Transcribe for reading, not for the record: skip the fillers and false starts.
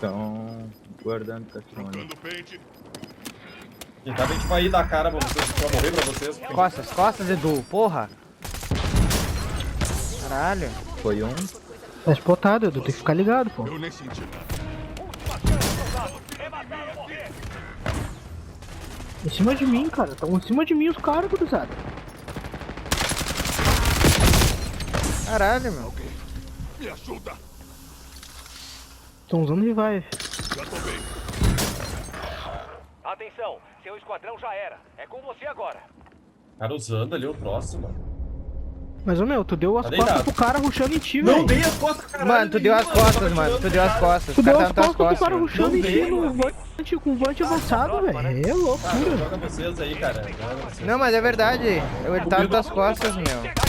Estão guardando caixão. Trocando pente. Quem tá bem tipo aí dar cara pra vocês, pra morrer pra vocês. Costas, costas, Edu, porra. Caralho. Foi um. Tá spotado, Edu, tem que ficar ligado, pô. Eu nem senti nada. Em cima de mim, cara. Estão em cima de mim os caras, gurizada. Caralho, meu. Me ajuda. Estão usando revive. Já tô bem. Atenção, seu esquadrão já era. É com você agora. Cara usando ali o próximo. Mas, ô meu, tu deu as Tá costas deitado. pro cara rushando em ti, Não velho. dei as costas, caralho. Mano, tu deu as costas, mano. Tu deu as costas. Tu O deu cara as tá nas costas pro costas. cara mano. rushando em Não ti dei, no mano. vante, com vante avançado, velho. É loucura. Joga vocês aí, cara. Joga vocês. Não, mas é verdade. Ele tá nas tuas costas, meu.